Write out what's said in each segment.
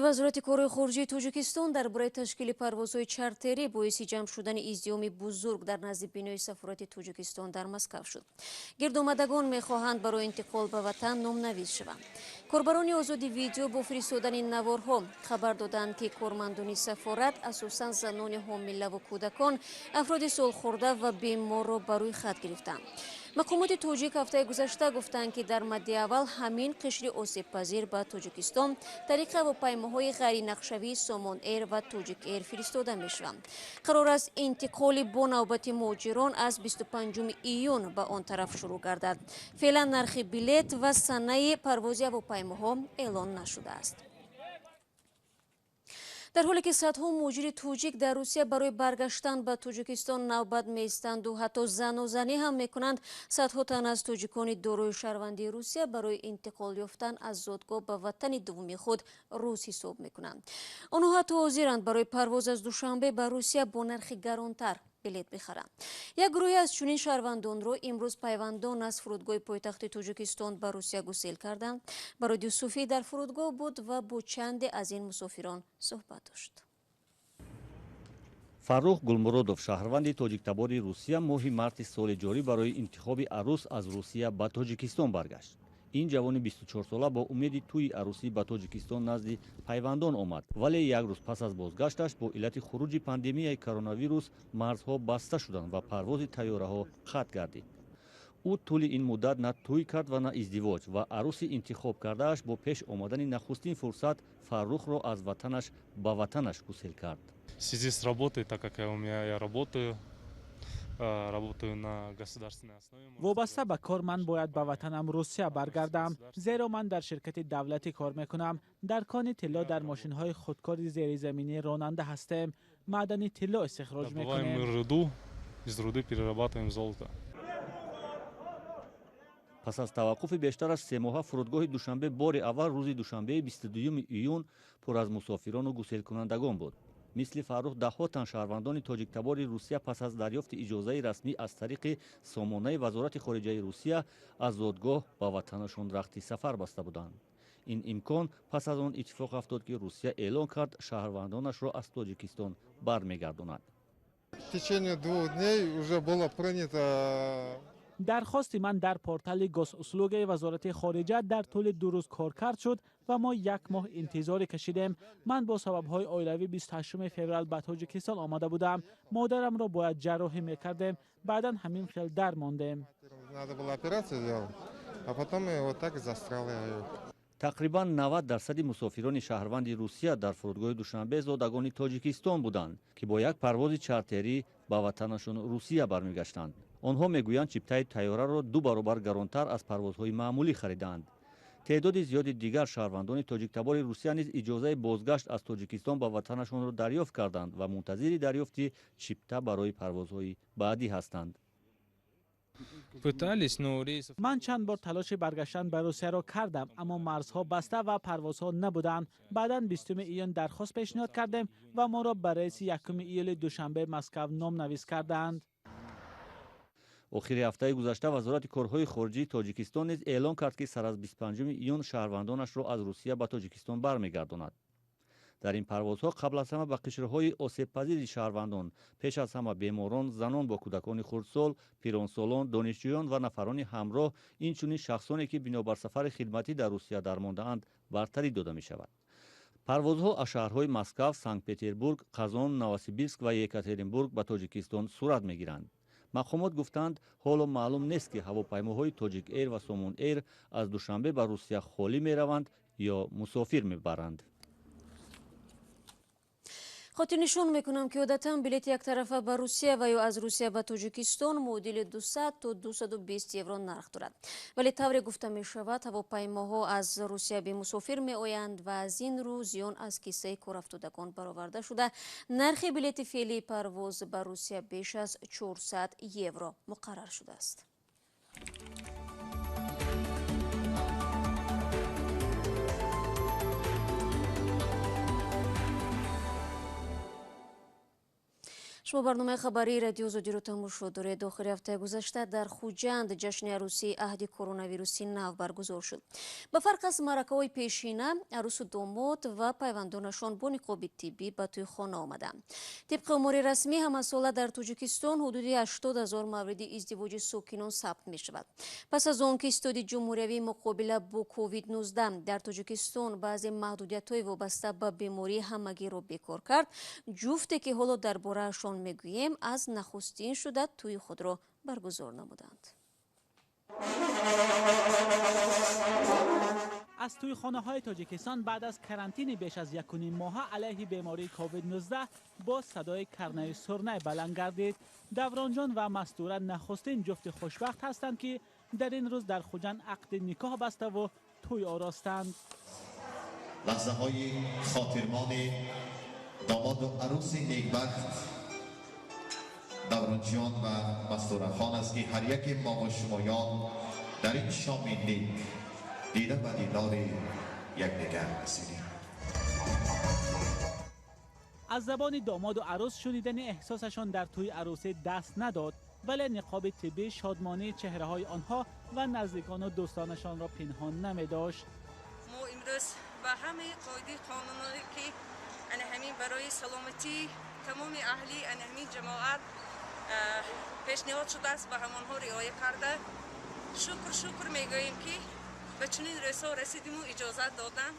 вазорати кори хориҷии Тоҷикистон дар бораи ташкили парвозҳои чартерӣ боиси ҷамъ шудани издиҳоми бузург дар назди бинои сафорати Тоҷикистон дар Москав шуд. Гирдомадагон мехоҳанд барои интиқол ба ватан номнавис шаванд. Корбарони озоди видео бо фиристодани наворҳо хабар доданд ки кормандони сафорат асосан занони ҳомилаву кӯдакон, афроди солхӯрда ва беморро ба рӯи хат гирифтанд. мақомоти тоҷик ҳафтаи гузашта гуфтанд ки дар мадди аввал ҳамин қишри осебпазир ба Тоҷикистон тариқи ҳавопаймоҳои ғайринақшавии Somon Air ва Togic Air фиристода мешаванд. қарор аст интиқоли бо навбати муҳоҷирон аз 25 июн ба он тараф шурӯъ гардад. феълан нархи билет ва санаи парвози ҳавопаймоҳо эълон нашудааст. дар ҳоле ки садҳо муҳоҷири тоҷик дар Русия барои баргаштан ба Тоҷикистон навбат меистанду ҳатто занозанӣ ҳам мекунанд, садҳо тан аз тоҷикони дорои шаҳрвандии Русия барои интиқол ёфтан аз зодгоҳ ба ватани дуввуми худ рӯз ҳисоб мекунанд. онҳо ҳатто ҳозиранд барои парвоз аз Душанбе ба Русия бо нархи гаронтар билет бихаранд. як гурӯҳе аз чунин шаҳрвандонро имрӯз пайвандон аз фурудгоҳи пойтахти Тоҷикистон ба Русия гусел карданд. Бароди Суфӣ дар фурудгоҳ буд ва бо чанде аз ин мусофирон суҳбат дошт. Фаррух Гулмуродов, шаҳрванди тоҷиктабори Русия, моҳи марти соли ҷорӣ барои интихоби арӯс аз Русия ба Тоҷикистон баргашт. ин ҷавони 24-сола бо умеди тӯи арӯсӣ ба Тоҷикистон назди пайвандон омад, вале як рӯз пас аз бозгашташ бо иллати хуруҷи пандемияи коронавирус марзҳо баста шуданд ва парвози тайёраҳо қатъ гардид. ӯ тӯли ин муддат на тӯй кард ва на издивоҷ ва арӯси интихоб кардааш бо пеш омадани нахустин фурсат Фаррухро аз ватанаш ба ватанаш гусел кард. В связи с работой, так как я работаю на государственной основе. вобаста ба кор ман бояд ба ватанам Русия баргардам, зеро ман дар ширкати давлатӣ кор мекунам. дар кони тилло дар мошинҳои худкори зеризаминӣ ронанда ҳастем. маъдани тилло истихроҷ Добываем мекунем. мы руду, из руды перерабатываем золото. пас аз таваққуфи бештар аз 3 моҳа фурудгоҳи Душанбе бори аввал рӯзи Душанбеи 22 июн пур аз мусофирону гуселкунандагон буд. мисли Фаррух даҳҳо тан шаҳрвандони тоҷиктабори Русия пас аз дарёфти иҷозаи расмӣ аз тариқи сомонаи вазорати хориҷаи Русия аз зодгоҳ ба ватанашон рахти сафар баста буданд. ин имкон пас аз он иттифоқ афтод ки Русия эълон кард шаҳрвандонашро аз Тоҷикистон бармегардонад. В течение 2 дней уже было принято. дархости ман дар портали госуслугаи вазорати хориҷа дар тӯли 2 рӯз кор кард шуд ва мо 1 моҳ интизоре кашидем. ман бо сабабҳои оилавӣ 28 феврал ба Тоҷикистон омада будам. модарамро бояд ҷарроҳӣ мекардем, баъдан ҳамин хел дар мондем. Надо было операцию делать, а потом и вот так и застрял я. тақрибан 90% мусофирони шаҳрванди Русия дар фурудгоҳи Душанбе зодагони Тоҷикистон буданд, ки бо як парвози чартерӣ ба ватанашон Русия бармегаштанд. онҳо мегӯянд чиптаи тайёраро 2 баробар гаронтар аз парвозҳои маъмулӣ хариданд. теъдоди зиёди дигар шаҳрвандони тоҷиктабори Русия низ иҷозаи бозгашт аз Тоҷикистон ба ватанашонро дарёфт карданд ва мунтазири дарёфти чипта барои парвозҳои баъдӣ ҳастанд. ман чанд бор талоши баргаштан ба Русияро кардам, аммо марзҳо баста ва парвозҳо набуданд. баъдан 20 июн дархост пешниҳод кардем ва моро ба рейси 1 июли Душанбе Москав номнавис карданд. охири ҳафтаи гузашта вазорати корҳои хориҷии Тоҷикистон низ эълон кард ки сар аз 25 июн шаҳрвандонашро аз Русия ба Тоҷикистон бармегардонад. дар ин парвозҳо қабл аз ҳама ба қишрҳои осебпазири шаҳрвандон, пеш аз ҳама беморон, занон бо кӯдакони хурдсол, пиронсолон, донишҷӯён ва нафарони ҳамроҳ, инчунин шахсоне ки бинобар сафари хидматӣ дар Русия дармондаанд, бартарӣ дода мешавад. парвозҳо аз шаҳрҳои Москав, Санкт-Петербург, Қазон, Новосибирск ва Екатеринбург ба Тоҷикистон сурат мегиранд. мақомот гуфтанд ҳоло маълум нест ки ҳавопаймоҳои Togic Air ва Somon Air аз Душанбе ба Русия холӣ мераванд ё мусофир мебаранд. хотирнишон мекунам ки одатан билети яктарафа ба Русия ва ё аз Русия ба Тоҷикистон муодили 200 то 220 евро нарх дорад. вале тавре гуфта мешавад, ҳавопаймоҳо аз Русия бемусофир меоянд ва аз ин рӯ зиён аз киссаи корафтодагон бароварда шуда, нархи билети феълии парвоз ба Русия беш аз 400 евро муқаррар шудааст. شما برنامه خبری رادیو آزادی رو تماشا دارید. آخر هفته گذشته در خوجند جشن عروسی عهد کرونا ویروسی نو برگزار شد. به فرق از مراسم پیشینه، عروس و داماد و پیوندانشان با نقاب طبی به توی خانه آمدند. طبق امور رسمی همه ساله در تاجیکستان حدود 80,000 مورد ازدواج ساکنان ثبت می شود. پس از آنکه استاد جمهوری مقابله با کووید 19 در تاجیکستان بعضی محدودیت‌های وابسته به بیماری همگی را بیکار کرد، جفتی که حالا درباره‌شان میگوییم از نخستین شده توی خود را برگزار نمودند. از توی خانه های تاجیکستان بعد از کرانتین بیش از 1.5 ماه علیه بیماری کووید 19 با صدای کرنه سرنه بلند گردید. دوران جان و مستوره نخستین جفت خوشبخت هستند که در این روز در خوجند عقد نکاح بسته و توی آراستند. لحظه های خاطرمان داماد و عروس نیکبخت دوران جان و مستوره خان است که هر یک ما و شمایان در این شام نیک دیده و دیدار یکدیگر رسیدیم. از زبان داماد و عروس شنیدن احساسشان در توی عروسی دست نداد، ولی نقاب طبی شادمانی چهره های آنها و نزدیکان و دوستانشان را پنهان نمی داشت. ما امروز با همه قاعده قانونی که همین برای سلامتی تمام اهلی همین جماعت پیشنهاد شده است و همانها رعایت کرده. شکر میگوییم که به چنین رسا رسیدیم و اجازت دادن.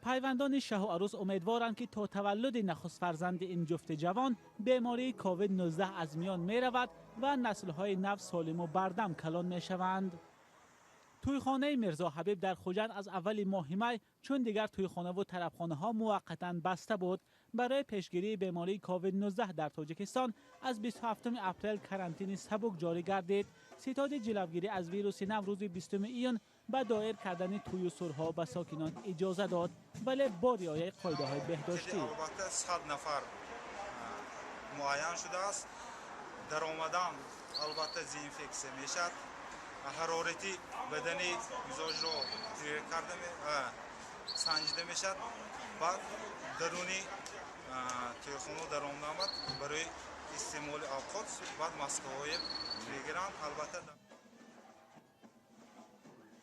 پیوندان شه و عروس امیدوارند که تا تولد نخست فرزند این جفت جوان بیماری کووید 19 از میان می رود و نسل‌های نو سالم و بردم کلان می شوند. تویخانه میرزا حبیب در خوجند از اول ماه می چون دیگر تویخانه و طربخانه ها موقتا بسته بود، برای پیشگیری بیماری کووید 19 در تاجیکستان از 27 اپریل کرانتین سبک جاری گردید. ستاد جلوگیری از ویروس نو روز 20 ایون به دایر کردن توی و سرها به ساکنان اجازه داد، ولی با رعایت قاعده های بهداشتی. البته 100 نفر معین شده است. در آمدن البته دزینفکسیون میشد، حرارتی بدنی مزاج رو سنجیده میشد. بعد درونی توی در آمد برای استعمال آب بعد ماسک های میگیرند. البته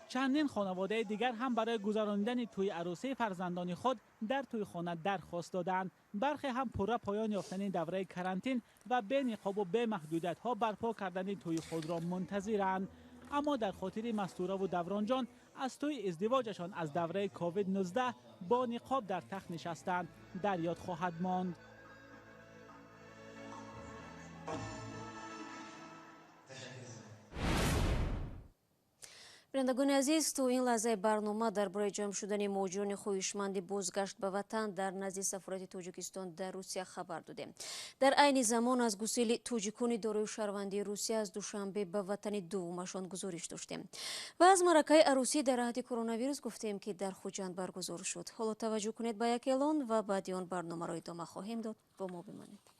چندین خانواده دیگر هم برای گذراندن توی عروسی فرزندان خود در توی خانه درخواست دادند. برخی هم پره پایان یافتن دوره کرانتین و به نقاب و به محدودیت ها برپا کردن توی خود را منتظرند. اما در خاطر مستوره و دوران جان از توی ازدواجشان از دوره کووید 19 با نقاب در تخت نشستند در یاد خواهد ماند. بینندگان عزیز، تو این لحظه برنامه درباره جمع شدن مهاجران خواهشمند بازگشت به وطن در نزد سفارت تاجیکستان در روسیه خبر دادیم. در عین زمان از گسیل تاجیکان دارای شهروندی روسیه از دوشنبه به وطن دومشان گزارش داشتیم و از معرکه عروسی در عهد کرونا ویروس گفتیم که در خوجند برگزار شد. حالا توجه کنید به یک اعلان و بعد آن برنامه را ادامه خواهیم داد. با ما بمانید.